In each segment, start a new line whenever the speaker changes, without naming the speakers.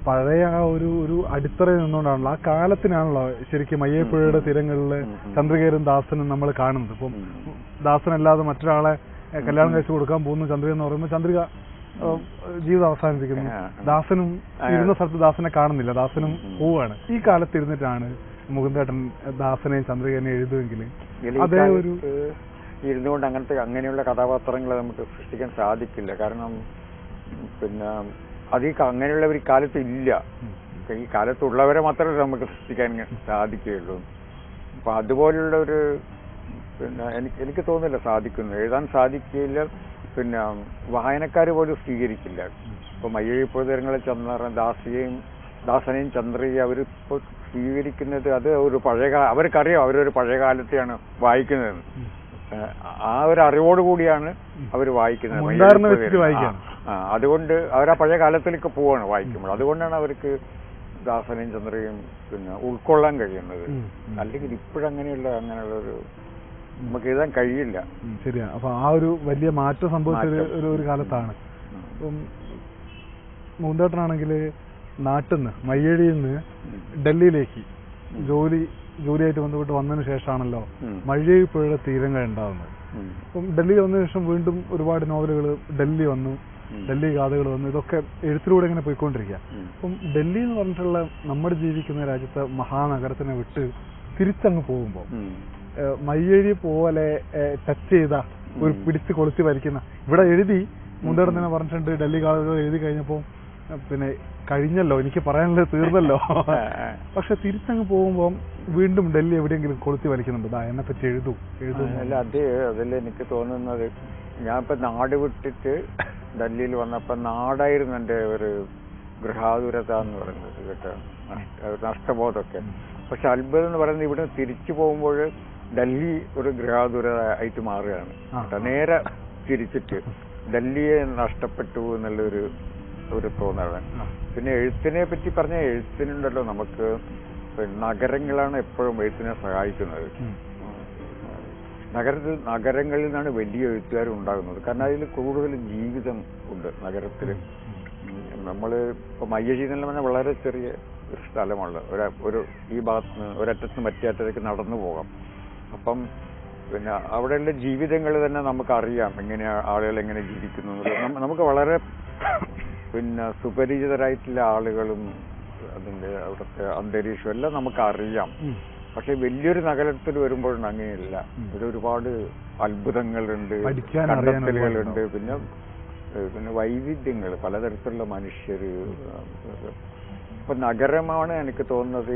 പഴയ ആ ഒരു അടിത്തറയിൽ നിന്നുകൊണ്ടാണല്ലോ, ആ കാലത്തിനാണല്ലോ ശരിക്കും അയ്യപ്പുഴയുടെ തീരങ്ങളിൽ ചന്ദ്രികയും ദാസനും നമ്മൾ കാണുന്നത്. ഇപ്പം ദാസനല്ലാതെ മറ്റൊരാളെ കല്യാണം കഴിച്ചു കൊടുക്കാൻ പോകുന്ന ചന്ദ്രിക എന്ന് പറയുമ്പോൾ ചന്ദ്രിക ജീവിതം അവസാനിപ്പിക്കുന്നു. ദാസനും ഇരുന്ന സ്ഥലത്ത് ദാസനെ കാണുന്നില്ല, ദാസനും പോവാണ്. ഈ കാലത്ത് ഇരുന്നിട്ടാണ് മുകുന്ദേട്ടൻ ദാസനെയും ചന്ദ്രികനെയും എഴുതുമെങ്കിൽ അതേ ഒരു
ഇരുന്നുകൊണ്ട് അങ്ങനെയുള്ള കഥാപാത്രങ്ങളെ നമുക്ക് സൃഷ്ടിക്കാൻ സാധിക്കില്ല. കാരണം പിന്നെ അങ്ങനെയുള്ള ഒരു കാലത്ത് ഇല്ല. ഈ കാലത്തുള്ളവരെ മാത്രമേ നമുക്ക് സൃഷ്ടിക്കാൻ സാധിക്കുകയുള്ളൂ. അപ്പൊ അതുപോലുള്ള ഒരു പിന്നെ എനിക്ക് തോന്നുന്നില്ല സാധിക്കുന്നു, എഴുതാൻ സാധിക്കില്ല. പിന്നെ വായനക്കാർ പോലും സ്വീകരിക്കില്ല. ഇപ്പൊ മയ്യഴിപ്പുഴതരങ്ങളെ ദാസനെയും ചന്ദ്രയെയും അവരിപ്പോൾ സ്വീകരിക്കുന്നത് അത് ഒരു അവർക്കറിയാം അവരൊരു പഴയ കാലത്തെയാണ് വായിക്കുന്നത്. ആ ഒരു അറിവോടുകൂടിയാണ് അവർ വായിക്കുന്നത്. അതുകൊണ്ട് അവർ ആ പഴയ കാലത്തിലേക്ക് പോവാണ് വായിക്കുമ്പോൾ. അതുകൊണ്ടാണ് അവർക്ക് ദാസനെയും ചന്ദ്രയും പിന്നെ ഉൾക്കൊള്ളാൻ കഴിയുന്നത്. അല്ലെങ്കിൽ ഇപ്പോഴങ്ങനെയുള്ള ഒരു നമുക്ക് എഴുതാൻ കഴിയില്ല.
ശരിയാണ്. അപ്പൊ ആ ഒരു വലിയ മാറ്റം സംഭവിച്ച ഒരു കാലത്താണ്. ഇപ്പം മുകുന്ദേട്ടനാണെങ്കിൽ നാട്ടിൽ നിന്ന് മയ്യഴിയിൽ നിന്ന് ഡൽഹിയിലേക്ക് ജോലിയായിട്ട് ബന്ധപ്പെട്ട് വന്നതിന് ശേഷമാണല്ലോ മയ്യഴിപ്പുഴയുടെ തീരങ്ങൾ ഉണ്ടാകുന്നത്. അപ്പം ഡൽഹി വന്നതിന് ശേഷം വീണ്ടും ഒരുപാട് നോവലുകൾ ഡൽഹി വന്നു, ഡൽഹി കഥകൾ വന്നു. ഇതൊക്കെ എഴുത്തിലൂടെ ഇങ്ങനെ പോയിക്കൊണ്ടിരിക്കുക. അപ്പം ഡൽഹി എന്ന് പറഞ്ഞിട്ടുള്ള നമ്മുടെ ജീവിക്കുന്ന രാജ്യത്തെ മഹാനഗരത്തിനെ വിട്ട് തിരിച്ചങ്ങ് പോകുമ്പോൾ മയ്യഴി പോലെ ടച്ച് ചെയ്ത ഒരു പിടിച്ച് കൊളുത്തി വരയ്ക്കുന്ന ഇവിടെ എഴുതി മുന്തേടം തന്നെ പറഞ്ഞിട്ടുണ്ട്. ഡൽഹി കഥകൾ എഴുതി കഴിഞ്ഞപ്പോൾ പിന്നെ കഴിഞ്ഞല്ലോ, എനിക്ക് പറയാനുള്ളത് തീർന്നല്ലോ. പക്ഷെ തിരിച്ചങ്ങ് പോകുമ്പോൾ വീണ്ടും ഡൽഹി എവിടെയെങ്കിലും കൊളുത്തി വലിക്കുന്നുണ്ട്, എന്നെ പറ്റി എഴുതും.
അല്ല, അതിൽ എനിക്ക് തോന്നുന്നത് ഞാൻ ഇപ്പൊ നാട് വിട്ടിട്ട് ഡൽഹിയിൽ വന്നപ്പോ നാടായിരുന്നു എൻ്റെ ഒരു ഗൃഹാതുരത എന്ന് പറയുന്നത് കേട്ടോ, നഷ്ടബോധമൊക്കെ. പക്ഷെ അത്ഭുതം എന്ന് പറയുന്നത് ഇവിടെ തിരിച്ചു പോകുമ്പോൾ ഡൽഹി ഒരു ഗൃഹാതുരത ആയിട്ട് മാറുകയാണ് കേട്ടോ. നേരെ തിരിച്ചിട്ട് ഡൽഹിയെ നഷ്ടപ്പെട്ടു എന്നുള്ളൊരു തോന്നലാണ്. പിന്നെ എഴുത്തിനെ പറ്റി പറഞ്ഞ എഴുത്തിനുണ്ടല്ലോ, നമുക്ക് നഗരങ്ങളാണ് എപ്പോഴും എഴുത്തിനെ സഹായിക്കുന്നത്. നഗരങ്ങളിൽ നിന്നാണ് വലിയ എഴുത്തുകാരുണ്ടാകുന്നത്. കാരണം അതിൽ കൂടുതൽ ജീവിതം ഉണ്ട് നഗരത്തിൽ. ഇപ്പൊ മയ്യഴി എന്ന് പറഞ്ഞാൽ വളരെ ചെറിയ ഒരു സ്ഥലമാണ്. ഈ ഭാഗത്ത് നിന്ന് ഒരറ്റത്ത് മറ്റേ അറ്റത്തേക്ക് നടന്നു പോകാം. അപ്പം പിന്നെ അവിടെയുള്ള ജീവിതങ്ങൾ തന്നെ നമുക്കറിയാം, ആളുകൾ എങ്ങനെ ജീവിക്കുന്നു. നമുക്ക് വളരെ പിന്നെ സുപരിചിതരായിട്ടുള്ള ആളുകളും അതിന്റെ അവിടുത്തെ അന്തരീക്ഷം എല്ലാം നമുക്കറിയാം. പക്ഷെ വലിയൊരു നഗരത്തിൽ വരുമ്പോഴൊന്നും അങ്ങനെയല്ല. ഒരുപാട് അത്ഭുതങ്ങളുണ്ട്, കണ്ടെത്തലുകളുണ്ട്, പിന്നെ വൈവിധ്യങ്ങൾ, പലതരത്തിലുള്ള മനുഷ്യര്. ഇപ്പൊ നഗരമാണ് എനിക്ക് തോന്നുന്നത്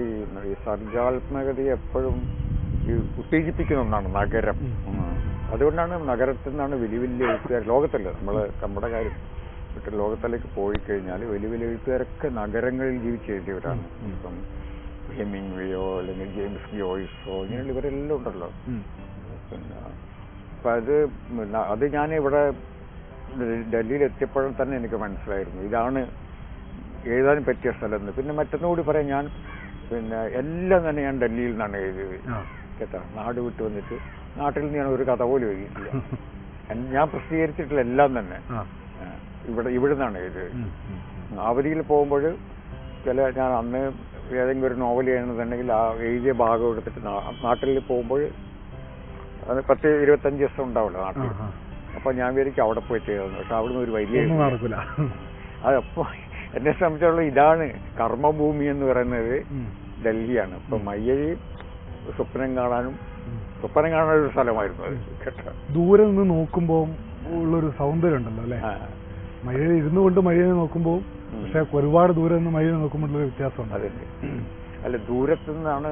ഈ സർഗാത്മകതയെ എപ്പോഴും ഉത്തേജിപ്പിക്കുന്ന ഒന്നാണ് നഗരം. അതുകൊണ്ടാണ് നഗരത്തിൽ നിന്നാണ് വലിയ വലിയ എഴുത്തുകാർ ലോകത്തല്ല, നമ്മുടെ കാര്യം വിട്ട് ലോകത്തിലേക്ക് പോയി കഴിഞ്ഞാൽ വലിയ വലിയ എഴുത്തുകാരൊക്കെ നഗരങ്ങളിൽ ജീവിച്ചെഴുതിയവരാണ്. ഇപ്പം ഹെമിംഗ്വേയോ അല്ലെങ്കിൽ ജെയിംസ് ജോയ്സോ ഇങ്ങനെയുള്ള ഇവരെല്ലാം ഉണ്ടല്ലോ. പിന്നെ അപ്പൊ അത് ഞാൻ ഇവിടെ ഡൽഹിയിൽ എത്തിയപ്പോഴും തന്നെ എനിക്ക് മനസ്സിലായിരുന്നു ഇതാണ് എഴുതാൻ പറ്റിയ സ്ഥലം. പിന്നെ മറ്റൊന്നുകൂടി പറയാം, ഞാൻ പിന്നെ എല്ലാം തന്നെ ഞാൻ ഡൽഹിയിൽ നിന്നാണ് എഴുതിയത് കേട്ടോ. നാട് വിട്ട് വന്നിട്ട് നാട്ടിൽ നിന്ന് ഞാൻ ഒരു കഥ പോലും എഴുതിയിട്ടില്ല. ഞാൻ പ്രസിദ്ധീകരിച്ചിട്ടുള്ള എല്ലാം തന്നെ ഇവിടെ നിന്നാണ് എഴുതിയത്. അവധിയിൽ പോകുമ്പോൾ ഞാൻ അന്ന് ഏതെങ്കിലും ഒരു നോവൽ എഴുതുന്നുണ്ടെങ്കിൽ ആ എഴുതിയ ഭാഗം എടുത്തിട്ട് നാട്ടിൽ പോകുമ്പോൾ അത് 10-25 ദിവസം ഉണ്ടാവുമല്ലോ നാട്ടിൽ. അപ്പൊ ഞാൻ വിചാരിക്കും അവിടെ പോയി ചെയ്യുന്നു. പക്ഷെ അവിടുന്ന് ഒരു വലിയ അതപ്പോ എന്നെ സംബന്ധിച്ചുള്ള ഇതാണ് കർമ്മഭൂമി എന്ന് പറയുന്നത് ഡൽഹിയാണ്. ഇപ്പൊ മയ്യഴി സ്വപ്നം കാണാനൊരു സ്ഥലമായിരുന്നു അത് കേട്ടോ.
ദൂരെ നിന്ന് നോക്കുമ്പോ ഉള്ളൊരു സൗന്ദര്യം ഉണ്ടല്ലോ അല്ലെ. മയ്യഴി ഇരുന്നു കൊണ്ട് മയ്യഴി നോക്കുമ്പോ പക്ഷെ ഒരുപാട് ദൂരെ നിന്ന് മയ്യഴി നോക്കുമ്പോഴുള്ള വ്യത്യാസമുണ്ട്.
അതെ, അല്ല ദൂരത്തു നിന്നാണ്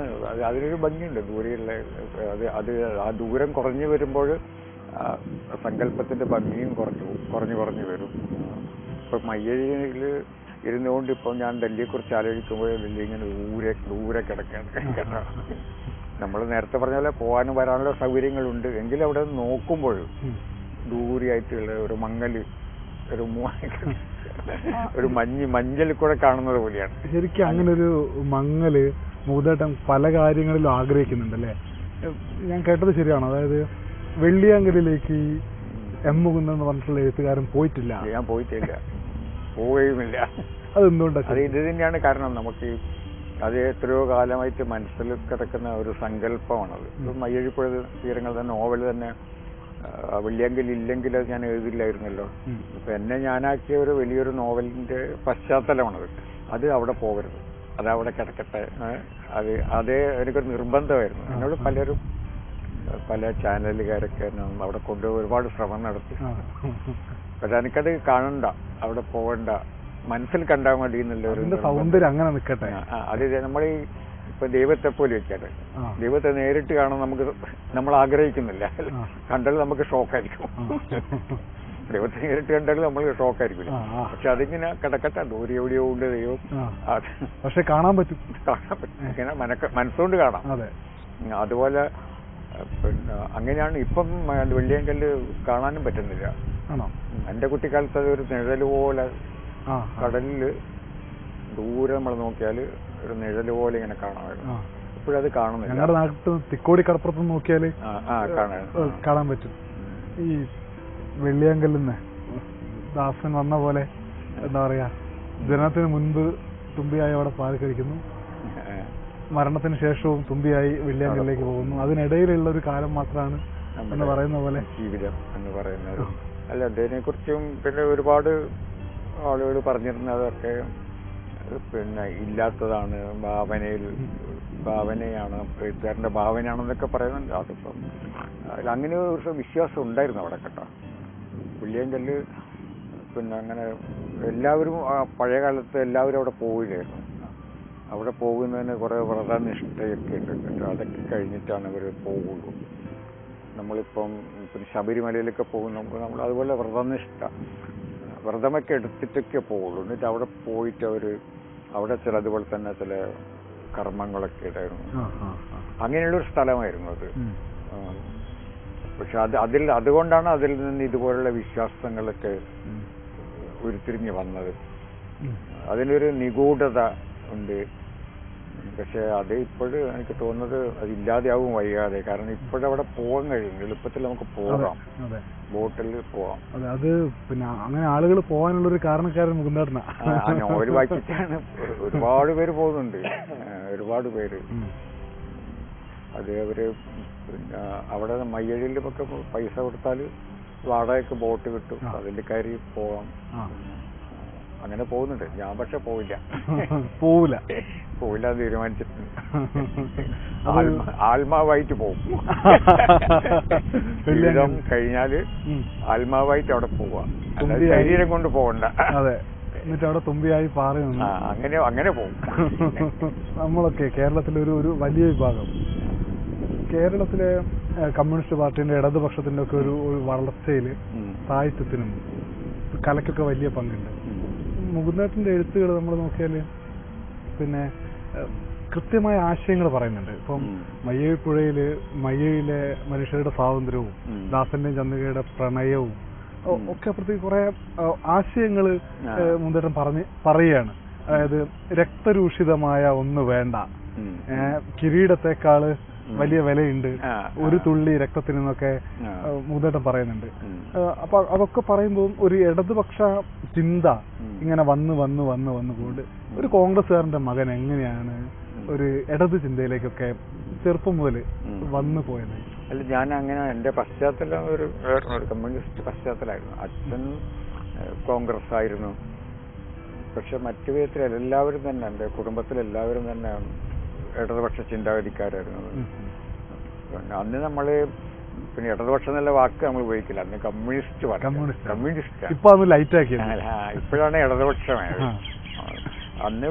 അതിനൊരു ഭംഗിയുണ്ട്. ദൂരെയുള്ള അത് ആ ദൂരം കുറഞ്ഞു വരുമ്പോൾ സങ്കല്പത്തിന്റെ ഭംഗിയും കുറഞ്ഞു വരും. ഇപ്പൊ മയ്യഴിയിൽ ഇരുന്നുകൊണ്ട് ഇപ്പൊ ഞാൻ ഡൽഹിയെ കുറിച്ച് ആലോചിക്കുമ്പോൾ ഡൽഹി ഇങ്ങനെ ദൂരെ കിടക്കുകയാണ് കേട്ടോ. നമ്മൾ നേരത്തെ പറഞ്ഞ പോലെ പോകാനും വരാനുള്ള സൗകര്യങ്ങളുണ്ട്. എങ്കിലും അവിടെ നോക്കുമ്പോൾ ദൂരെയായിട്ടുള്ള ഒരു മങ്ങല്, ഒരു മഞ്ഞൽ കൂടെ കാണുന്നത് പോലെയാണ്.
ശരിക്കും അങ്ങനെ ഒരു മങ്ങല് മുകുന്ദേട്ടൻ പല കാര്യങ്ങളിലും ആഗ്രഹിക്കുന്നുണ്ടല്ലേ. ഞാൻ കേട്ടത് ശരിയാണോ? അതായത് വെള്ളിയാങ്കലിലേക്ക് എം മുകുന്ദൻ എന്ന് പറഞ്ഞിട്ടുള്ള എഴുത്തുകാരൻ പോയിട്ടില്ല.
ഞാൻ പോയിട്ടില്ല, പോവുകയുമില്ല.
അത് എന്തുകൊണ്ടാണ്?
അത് ഇത് തന്നെയാണ് കാരണം. നമുക്ക് അത് എത്രയോ കാലമായിട്ട് മനസ്സിൽ കിടക്കുന്ന ഒരു സങ്കല്പമാണത്. മയ്യഴിപ്പുഴ തീരങ്ങൾ തന്നെ നോവൽ തന്നെ വെള്ളിയാങ്കൽ ഇല്ലെങ്കിൽ അത് ഞാൻ എഴുതില്ലായിരുന്നല്ലോ. ഇപ്പൊ എന്നെ ഞാനാക്കിയ ഒരു വലിയൊരു നോവലിന്റെ പശ്ചാത്തലമാണത്. അത് അവിടെ പോകരുത്, അത് അവിടെ കിടക്കട്ടെ, അതേ എനിക്കൊരു നിർബന്ധമായിരുന്നു. എന്നോട് പലരും പല ചാനലുകാരൊക്കെ അവിടെ കൊണ്ടുപോയി ഒരുപാട് ശ്രമം നടത്തി. പക്ഷെ എനിക്കത് കാണണ്ട, അവിടെ പോകണ്ട, മനസ്സിൽ കണ്ടാൽ മതി എന്നുള്ള
സൗന്ദര്യം അങ്ങനെ നിൽക്കട്ടെ.
അത് നമ്മൾ ഇപ്പൊ ദൈവത്തെ പോലെ വെക്കാറ്. ദൈവത്തെ നേരിട്ട് കാണാൻ നമ്മൾ ആഗ്രഹിക്കുന്നില്ല. കണ്ടാൽ നമുക്ക് ഷോക്കായിരിക്കും. ദൈവത്തെ നേരിട്ട് കണ്ടാൽ നമ്മൾ ഷോക്കായിരിക്കില്ല. പക്ഷെ അതിങ്ങനെ കിടക്കട്ടെ, ദൂരെ എവിടെയോ ഉണ്ട് ദൈവം.
പക്ഷെ കാണാൻ പറ്റും,
ഇങ്ങനെ മനസ്സുകൊണ്ട് കാണാം. അതുപോലെ പിന്നെ അങ്ങനെയാണ് ഇപ്പം വെള്ളിയാങ്കല്ല് കാണാനും പറ്റുന്നില്ല. എന്റെ കുട്ടിക്കാലത്ത് അതൊരു നിഴല് പോലെ കടലില് ദൂരെ നമ്മൾ നോക്കിയാൽ ഒരു നിഴല് പോലെ ഇങ്ങനെ കാണാമായിരുന്നു. ഇപ്പോഴത് കാണുന്നില്ല.
ഞങ്ങളുടെ നാട്ടിൽ തിക്കോടി കടപ്പുറത്ത് നോക്കിയാല് കാണാൻ പറ്റും. ഈ വെള്ളിയാങ്കല്ലിന്ന് ദാസൻ വന്ന പോലെ എന്താ പറയാ, ജനനത്തിന് മുൻപ് തുമ്പിയായി അവിടെ പാൽ കഴിക്കുന്നു, മരണത്തിന് ശേഷവും തുമ്പിയായി വെള്ളിയാങ്കല്ലിലേക്ക് പോകുന്നു. അതിനിടയിലുള്ള ഒരു കാലം മാത്രമാണ് എന്ന് പറയുന്ന പോലെ
ജീവിതം എന്ന് പറയുന്നത്. അല്ല, അതിനെ കുറിച്ചും പിന്നെ ഒരുപാട് ആളുകൾ പറഞ്ഞിരുന്നതൊക്കെ പിന്നെ ഇല്ലാത്തതാണ്, ഭാവനയാണ്, എഴുത്തുകാരന്റെ ഭാവനയാണെന്നൊക്കെ പറയുന്നുണ്ട്. അതിപ്പം അങ്ങനെ ഒരു വിശ്വാസം ഉണ്ടായിരുന്നു അവിടെ കേട്ടോ. വെള്ളിയാങ്കല്ല് പിന്നെ അങ്ങനെ എല്ലാവരും പഴയ കാലത്ത് എല്ലാവരും അവിടെ പോവില്ലായിരുന്നു. അവിടെ പോകുന്നതിന് കുറേ വ്രതനിഷ്ഠയൊക്കെ ഉണ്ട്. അതൊക്കെ കഴിഞ്ഞിട്ടാണ് അവർ പോകുള്ളൂ. നമ്മളിപ്പം പിന്നെ ശബരിമലയിലൊക്കെ പോകുമ്പോൾ നമ്മൾ അതുപോലെ വ്രതമൊക്കെ എടുത്തിട്ടൊക്കെ പോവുള്ളൂ. എന്നിട്ട് അവിടെ പോയിട്ട് അവിടെ അതുപോലെ തന്നെ ചില കർമ്മങ്ങളൊക്കെ ഉണ്ടായിരുന്നു. അങ്ങനെയുള്ളൊരു സ്ഥലമായിരുന്നു അത്. പക്ഷെ അതുകൊണ്ടാണ് അതിൽ നിന്ന് ഇതുപോലുള്ള വിശ്വാസങ്ങളൊക്കെ ഉരുത്തിരിഞ്ഞ് വന്നത്. അതിനൊരു നിഗൂഢത ഉണ്ട്. പക്ഷെ അത് ഇപ്പോഴും എനിക്ക് തോന്നുന്നത് അതില്ലാതെയാവും വൈകാതെ. കാരണം ഇപ്പോഴവിടെ പോകാൻ കഴിയും, എളുപ്പത്തിൽ നമുക്ക് പോകാം, ബോട്ടിൽ പോവാം.
അത് പിന്നെ അങ്ങനെ ആളുകൾ പോകാനുള്ളൊരു കാരണക്കാരൻ മുകുന്ദേട്ടനാ.
നോവൽ വായിച്ചിട്ടാണ് ഒരുപാട് പേര് പോകുന്നുണ്ട്, ഒരുപാട് പേര്. അത് അവര് പിന്നെ അവിടെ മയ്യഴിയിലൊക്കെ പൈസ കൊടുത്താൽ വാടകയ്ക്ക് ബോട്ട് കിട്ടും, അതിൽ കയറി പോവാം. അങ്ങനെ പോകുന്നുണ്ട്. ഞാൻ പക്ഷെ പോവില്ല തീരുമാനിച്ചിട്ടുണ്ട്. ആത്മാവായിട്ട് പോകും. ജീവിതം കഴിഞ്ഞാല് ആത്മാവായിട്ട് അവിടെ പോവാ, ശരീരം കൊണ്ട് പോകണ്ട.
എന്നിട്ട് അവിടെ തുമ്പിയായി പാറുന്നു.
അങ്ങനെ പോകും.
നമ്മളൊക്കെ കേരളത്തിലെ ഒരു വലിയ വിഭാഗം, കേരളത്തിലെ കമ്മ്യൂണിസ്റ്റ് പാർട്ടിന്റെ ഇടതുപക്ഷത്തിന്റെ ഒക്കെ ഒരു വളർച്ചയില് സാഹിത്യത്തിനും കലയ്ക്കൊക്കെ വലിയ പങ്കുണ്ട്. മുകുന്ദേട്ടന്റെ എഴുത്തുകൾ നമ്മൾ നോക്കിയാല് പിന്നെ കൃത്യമായ ആശയങ്ങൾ പറയുന്നുണ്ട്. ഇപ്പം മയ്യഴിയിലെ മനുഷ്യരുടെ സ്വാതന്ത്ര്യവും ദാസന്റെയും ചന്ദ്രികയുടെ പ്രണയവും ഒക്കെ അപ്പുറത്തേക്ക് കുറെ ആശയങ്ങൾ മുകുന്ദേട്ടൻ പറയുകയാണ്. അതായത് രക്തരൂഷിതമായ ഒന്ന് വേണ്ട, കിരീടത്തെക്കാള് വലിയ വിലയുണ്ട് ഒരു തുള്ളി രക്തത്തിൽ നിന്നൊക്കെ മുകുന്ദേട്ടൻ പറയുന്നുണ്ട്. അപ്പൊ അതൊക്കെ പറയുമ്പോൾ ഒരു ഇടതുപക്ഷ ചിന്ത ഇങ്ങനെ വന്നുകൊണ്ട് ഒരു കോൺഗ്രസ്സുകാരന്റെ മകൻ എങ്ങനെയാണ് ഒരു ഇടത് ചിന്തയിലേക്കൊക്കെ ചെറുപ്പം മുതൽ വന്നു പോയത്?
അല്ല, ഞാൻ അങ്ങനെ എന്റെ പശ്ചാത്തലം ഒരു കമ്മ്യൂണിസ്റ്റ് പശ്ചാത്തലമായിരുന്നു. അച്ഛൻ കോൺഗ്രസ് ആയിരുന്നു. പക്ഷെ മറ്റു വിധത്തിൽ എല്ലാവരും തന്നെ എന്റെ കുടുംബത്തിലെല്ലാവരും തന്നെ ഇടതുപക്ഷ ചിന്താഗതിക്കാരായിരുന്നു. അന്ന് നമ്മള് പിന്നെ ഇടതുപക്ഷം എന്നുള്ള വാക്ക് നമ്മൾ ഉപയോഗിക്കില്ല, അന്ന് കമ്മ്യൂണിസ്റ്റ് ഇപ്പോഴാണ് ഇടതുപക്ഷമായത്. അന്ന്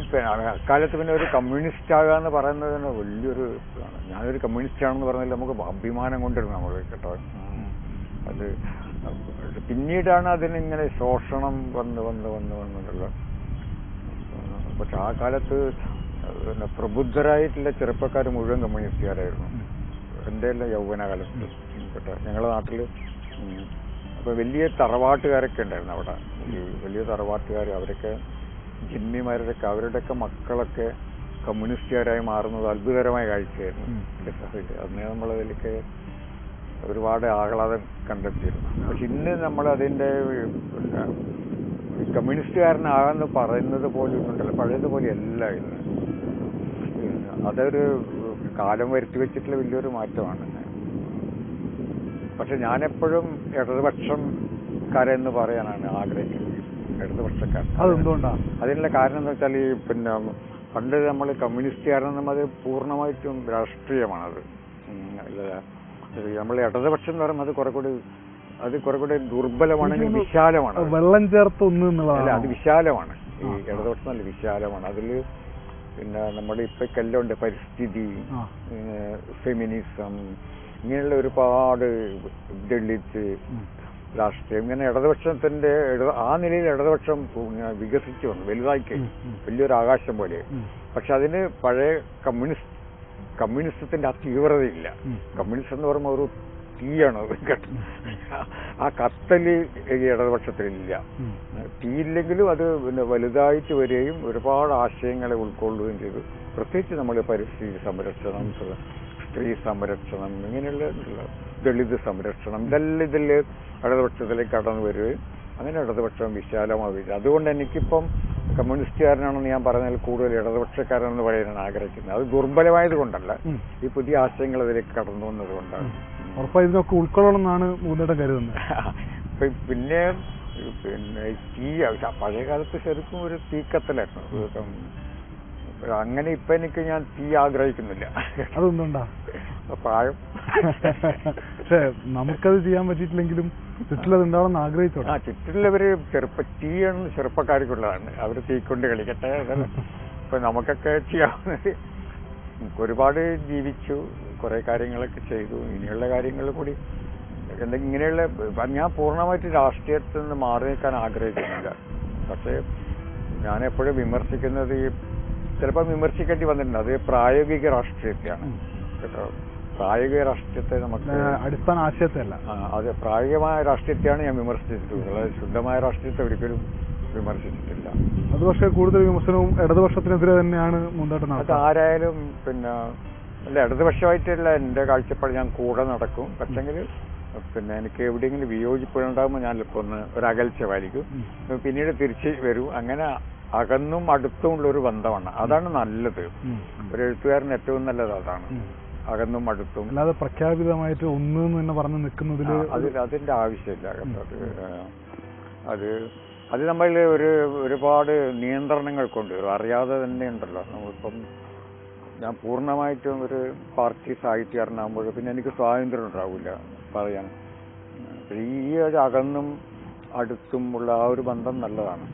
അക്കാലത്ത് പിന്നെ ഒരു കമ്മ്യൂണിസ്റ്റ് ആകാന്ന് പറയുന്നത് തന്നെ വലിയൊരു ഇതാണ്. ഞാനൊരു കമ്മ്യൂണിസ്റ്റ് ആണെന്ന് പറഞ്ഞാൽ നമുക്ക് അഭിമാനം കൊണ്ടിരുന്നു നമ്മൾ കേട്ടോ. അത് പിന്നീടാണ് അതിനിങ്ങനെ ശോഷണം വന്നുള്ളത്. പക്ഷെ ആ കാലത്ത് പ്രബുദ്ധരായിട്ടുള്ള ചെറുപ്പക്കാർ മുഴുവൻ കമ്മ്യൂണിസ്റ്റുകാരായിരുന്നു. എൻ്റെ എല്ലാം യൗവനകാലത്ത് കേട്ടോ. ഞങ്ങളുടെ നാട്ടിൽ അപ്പോൾ വലിയ തറവാട്ടുകാരൊക്കെ ഉണ്ടായിരുന്നു അവിടെ. വലിയ തറവാട്ടുകാർ, അവരൊക്കെ ജിമ്മിമാരൊക്കെ, അവരുടെയൊക്കെ മക്കളൊക്കെ കമ്മ്യൂണിസ്റ്റുകാരായി മാറുന്നത് അത്ഭുതകരമായ കാഴ്ചയായിരുന്നു. അന്ന് നമ്മളതിലേക്ക് ഒരുപാട് ആഹ്ലാദം കണ്ടെത്തിയിരുന്നു. പക്ഷെ ഇന്ന് നമ്മളതിൻ്റെ കമ്മ്യൂണിസ്റ്റുകാരനാകാന്ന് പറയുന്നത് പോലും ഉണ്ടല്ലോ, പഴയതുപോലെയല്ല ഇന്ന്. അതൊരു കാലം വരുത്തി വെച്ചിട്ടുള്ള വലിയൊരു മാറ്റമാണ്. പക്ഷെ ഞാനെപ്പോഴും ഇടതുപക്ഷക്കാരെന്ന് പറയാനാണ് ആഗ്രഹിക്കുന്നത്, ഇടതുപക്ഷക്കാരൻ.
അതെന്തുകൊണ്ടാണ്?
അതിനുള്ള കാരണം എന്ന് വെച്ചാൽ പിന്നെ പണ്ട് നമ്മൾ കമ്മ്യൂണിസ്റ്റുകാരെന്നും അത് പൂർണ്ണമായിട്ടും രാഷ്ട്രീയമാണത്. നമ്മൾ ഇടതുപക്ഷം എന്ന് പറയുമ്പോൾ അത് കുറെ കൂടി ദുർബലമാണെങ്കിൽ വിശാലമാണ്.
വെള്ളം ചേർത്ത് ഒന്നുള്ളതല്ല,
അത് വിശാലമാണ്. ഈ ഇടതുപക്ഷം നല്ല വിശാലമാണ്. അതിൽ പിന്നെ നമ്മുടെ ഇപ്പൊ എല്ലാം ഉണ്ട്, പരിസ്ഥിതി, ഫെമിനിസം, ഇങ്ങനെയുള്ള ഒരുപാട് ദളിത് രാഷ്ട്രീയം, ഇങ്ങനെ ഇടതുപക്ഷത്തിന്റെ ആ നിലയിൽ ഇടതുപക്ഷം വികസിച്ചു വന്നു, വലുതായി കഴിഞ്ഞു, വലിയൊരു ആകാശം പോലെ. പക്ഷെ അതിന് പഴയ കമ്മ്യൂണിസത്തിന്റെ ആ തീവ്രതയില്ല. കമ്മ്യൂണിസം എന്ന് പറയുമ്പോൾ ഒരു തീയാണ്, ആ കത്തല് ഇടതുപക്ഷത്തിലില്ല. തീയില്ലെങ്കിലും അത് പിന്നെ വലുതായിട്ട് വരികയും ഒരുപാട് ആശയങ്ങളെ ഉൾക്കൊള്ളുകയും ചെയ്തു. പ്രത്യേകിച്ച് നമ്മൾ പരിസ്ഥിതി സംരക്ഷണം, സ്ത്രീ സംരക്ഷണം, ഇങ്ങനെയുള്ള ദളിത് സംരക്ഷണം, ഇതെല്ലാം ഇതിൽ ഇടതുപക്ഷത്തിലേക്ക് കടന്നു വരികയും അങ്ങനെ ഇടതുപക്ഷം വിശാലമാവുകയും. അതുകൊണ്ട് എനിക്കിപ്പം കമ്മ്യൂണിസ്റ്റുകാരനാണെന്ന് ഞാൻ പറഞ്ഞാൽ കൂടുതൽ ഇടതുപക്ഷക്കാരനെന്ന് പറയാനാണ് ആഗ്രഹിക്കുന്നത്. അത് ദുർബലമായത് കൊണ്ടല്ല, ഈ പുതിയ ആശയങ്ങൾ അതിലേക്ക് കടന്നു വന്നത് കൊണ്ടാണ്.
ഉറപ്പായും ഇതിനൊക്കെ ഉൾക്കൊള്ളണം എന്നാണ് മൂന്നേട്ടൻ കരുതുന്നത്.
പിന്നെ തീ പഴയ കാലത്ത് ശരിക്കും ഒരു തീക്കത്തലായിരുന്നു. അങ്ങനെ ഇപ്പൊ ഞാൻ തീ ആഗ്രഹിക്കുന്നില്ല.
അതൊന്നുണ്ടാ
പ്രായം.
പക്ഷെ നമുക്കത് ചെയ്യാൻ പറ്റിയിട്ടില്ലെങ്കിലും ചുറ്റിലത് ഉണ്ടാവണമെന്ന് ആഗ്രഹിച്ചോട്ടെ.
ചുറ്റിലുള്ളവര് തീയാണ് ചെറുപ്പക്കാർക്കുള്ളതാണ്. അവര് തീക്കൊണ്ട് കളിക്കട്ടെ. ഇപ്പൊ നമുക്കൊക്കെ ചെയ്യാവുന്നത് ഒരുപാട് ജീവിച്ചു, കുറെ കാര്യങ്ങളൊക്കെ ചെയ്തു. ഇനിയുള്ള കാര്യങ്ങൾ കൂടി ഇങ്ങനെയുള്ള ഞാൻ പൂർണ്ണമായിട്ട് രാഷ്ട്രീയത്തിൽ നിന്ന് മാറി നിൽക്കാൻ ആഗ്രഹിക്കുന്നില്ല. പക്ഷേ ഞാൻ എപ്പോഴും വിമർശിക്കുന്നത് ചിലപ്പോൾ വിമർശിക്കേണ്ടി വന്നിട്ടുണ്ട്, അത് പ്രായോഗിക രാഷ്ട്രീയത്തെയാണ് കേട്ടോ. പ്രായോഗിക രാഷ്ട്രീയത്തെ നമുക്ക്
അടിസ്ഥാന ആശയത്തെ അല്ല,
അത് പ്രായോഗികമായ രാഷ്ട്രീയത്തെയാണ് ഞാൻ വിമർശിച്ചിട്ടുള്ളത്. ശുദ്ധമായ രാഷ്ട്രീയത്തെ ഒരിക്കലും വിമർശിച്ചിട്ടില്ല.
അത് പക്ഷേ കൂടുതൽ വിമർശനവും ഇടതുപക്ഷത്തിനെതിരെ തന്നെയാണ് മുന്നോട്ട് നടക്കുന്നത്.
അത് ആരായാലും പിന്നെ അല്ല, ഇടതുപക്ഷമായിട്ടുള്ള എൻ്റെ കാഴ്ചപ്പാട് ഞാൻ കൂടെ നടക്കും. പക്ഷെങ്കിൽ പിന്നെ എനിക്ക് എവിടെയെങ്കിലും വിയോജിപ്പുണ്ടാകുമ്പോൾ ഞാൻ ഇപ്പോൾ ഒരകൽച്ച പാലിക്കും, പിന്നീട് തിരിച്ച് വരും. അങ്ങനെ അകന്നും അടുത്തുമുള്ള ഒരു ബന്ധമാണ്. അതാണ് നല്ലത്. ഒരു എഴുത്തുകാരന് ഏറ്റവും നല്ലത് അതാണ്, അകന്നും അടുത്തും.
അല്ലാതെ പ്രഖ്യാപിതമായിട്ട് ഒന്ന് തന്നെ പറഞ്ഞു നിൽക്കുന്നതിൽ
അതിന്റെ ആവശ്യമില്ല. അത് നമ്മൾ ഒരുപാട് നിയന്ത്രണങ്ങൾ കൊണ്ടുവരും, അറിയാതെ തന്നെ ഉണ്ടല്ലോ. നമ്മളിപ്പം ഞാൻ പൂർണ്ണമായിട്ടും ഒരു പാർട്ടി സാഹിത്യകാരനാകുമ്പോൾ പിന്നെ എനിക്ക് സ്വാതന്ത്ര്യം ഉണ്ടാവില്ല പറയാൻ. ഈ ഒരു അകന്നും അടുത്തും ഉള്ള ആ ഒരു ബന്ധം നല്ലതാണ്.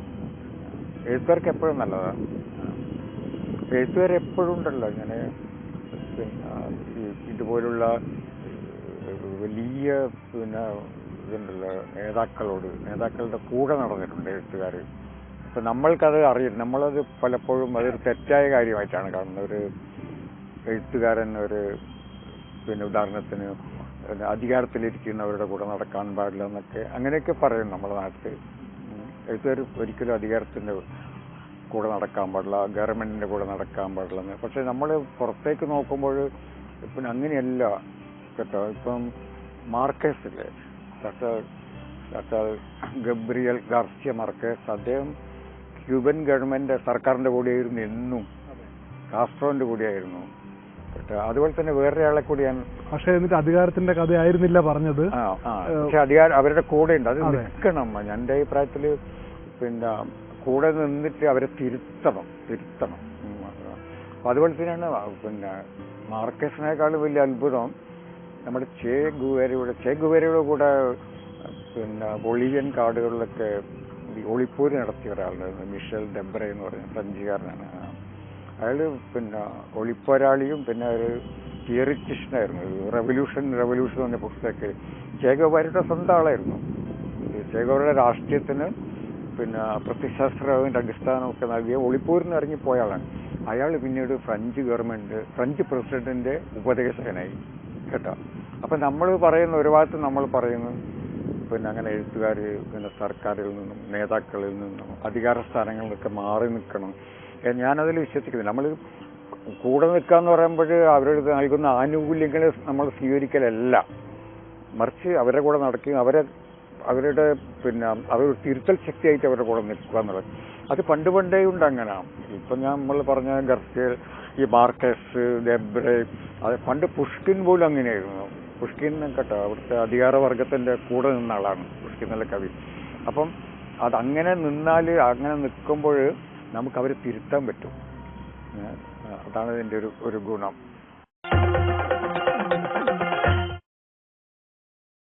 എഴുത്തുകാർക്ക് എപ്പോഴും നല്ലതാണ്. എഴുത്തുകാർ എപ്പോഴും ഉണ്ടല്ലോ ഇങ്ങനെ പിന്നെ ഇതുപോലുള്ള വലിയ പിന്നെ ഇതുണ്ടല്ലോ നേതാക്കളുടെ കൂടെ നടന്നിട്ടുണ്ട് എഴുത്തുകാർ. അപ്പൊ നമ്മൾക്കത് അറിയില്ല, നമ്മളത് പലപ്പോഴും അതൊരു തെറ്റായ കാര്യമായിട്ടാണ് കാണുന്നത്. ഒരു എഴുത്തുകാരൻ പിന്നെ ഉദാഹരണത്തിന് അധികാരത്തിലിരിക്കുന്നവരുടെ കൂടെ നടക്കാൻ പാടില്ല എന്നൊക്കെ അങ്ങനെയൊക്കെ പറയും നമ്മുടെ നാട്ടിൽ. എഴുത്തുകാർ ഒരിക്കലും അധികാരത്തിന്റെ കൂടെ നടക്കാൻ പാടില്ല, ഗവൺമെന്റിന്റെ കൂടെ നടക്കാൻ പാടില്ല എന്ന്. പക്ഷെ നമ്മൾ പുറത്തേക്ക് നോക്കുമ്പോൾ ഇപ്പം അങ്ങനെയല്ല കേട്ടോ. ഇപ്പം മാർക്കേസ് ഇല്ലേ, ഗബ്രിയൽ ഗാർസിയ മാർക്കേസ്, അദ്ദേഹം ക്യൂബൻ ഗവൺമെന്റ് സർക്കാരിന്റെ കൂടെയായിരുന്നു എന്നും, കാസ്ട്രോന്റെ കൂടെയായിരുന്നു കേട്ടോ. അതുപോലെ തന്നെ വേറൊരാളെ കൂടിയാണ്.
പക്ഷെ എന്നിട്ട് അധികാരത്തിന്റെ കഥയായിരുന്നില്ല പറഞ്ഞത്.
പക്ഷെ അധികാരം അവരുടെ കൂടെ ഉണ്ട്, അത് നിൽക്കണം. എൻ്റെ അഭിപ്രായത്തില് പിന്നെ കൂടെ നിന്നിട്ട് അവരെ തിരുത്തണം. അതുപോലെ തന്നെയാണ് പിന്നെ മാർക്കേസിനേക്കാൾ വലിയ അത്ഭുതം നമ്മുടെ ചെ ഗുവേരയുടെ കൂടെ പിന്നെ ബൊളീവിയൻ കാടുകളിലൊക്കെ ഒളിപ്പോര് നടത്തിയ ഒരാളുണ്ടായിരുന്നു, മിഷേൽ ഡെബ്രെ എന്ന് പറഞ്ഞ ഫ്രഞ്ചുകാരനാണ്. അയാള് പിന്നെ ഒളിപ്പോരാളിയും പിന്നെ ഒരു തിയറിറ്റിഷനായിരുന്നു. റെവല്യൂഷൻ എന്ന പുസ്തകത്തിൽ ചെ ഗുവേരയുടെ സ്വന്തം ആളായിരുന്നു. ചെ ഗുവേരയുടെ രാഷ്ട്രീയത്തിന് പിന്നെ പ്രത്യയശാസ്ത്രത്തിന്റെ അടിസ്ഥാനമൊക്കെ നൽകിയ ഒളിപ്പോരിന് ഇറങ്ങിപ്പോയ ആളാണ്. അയാൾ പിന്നീട് ഫ്രഞ്ച് പ്രസിഡന്റിന്റെ ഉപദേശകനായി കേട്ടോ. അപ്പൊ നമ്മൾ പറയുന്ന ഒരു ഭാഗത്ത് നമ്മൾ പറയുന്നു പിന്നെ അങ്ങനെ എഴുത്തുകാർ പിന്നെ സർക്കാരിൽ നിന്നും നേതാക്കളിൽ നിന്നും അധികാര സ്ഥാനങ്ങളിൽ നിന്നൊക്കെ മാറി നിൽക്കണം. ഞാനതിൽ വിശ്വസിക്കുന്നില്ല. നമ്മൾ കൂടെ നിൽക്കുക എന്ന് പറയുമ്പോൾ അവരുടെ നൽകുന്ന ആനുകൂല്യങ്ങൾ നമ്മൾ സ്വീകരിക്കലല്ല, മറിച്ച് അവരുടെ കൂടെ നടക്കുകയും അവരുടെ പിന്നെ അതൊരു തിരുത്തൽ ശക്തിയായിട്ട് അവരുടെ കൂടെ നിൽക്കുക എന്നുള്ളത് അത് പണ്ടേ ഉണ്ട് അങ്ങനെ. ഇപ്പം നമ്മൾ പറഞ്ഞ ഗർസിയൽ, ഈ മാർക്കസ്, ഡെബ്രെ, അത് പണ്ട് പുഷ്കിൻ പോലും അങ്ങനെയായിരുന്നു. പുഷ്കിൻ കേട്ടോ അവിടുത്തെ അധികാരവർഗത്തിൻ്റെ കൂടെ നിന്ന ആളാണ് പുഷ്കിൻ എന്നുള്ള കവി. അപ്പം അതങ്ങനെ നിന്നാൽ, അങ്ങനെ നിൽക്കുമ്പോൾ നമുക്ക് അവരെ തിരുത്താൻ പറ്റും. അതാണ് ഇതിൻ്റെ ഒരു ഗുണം.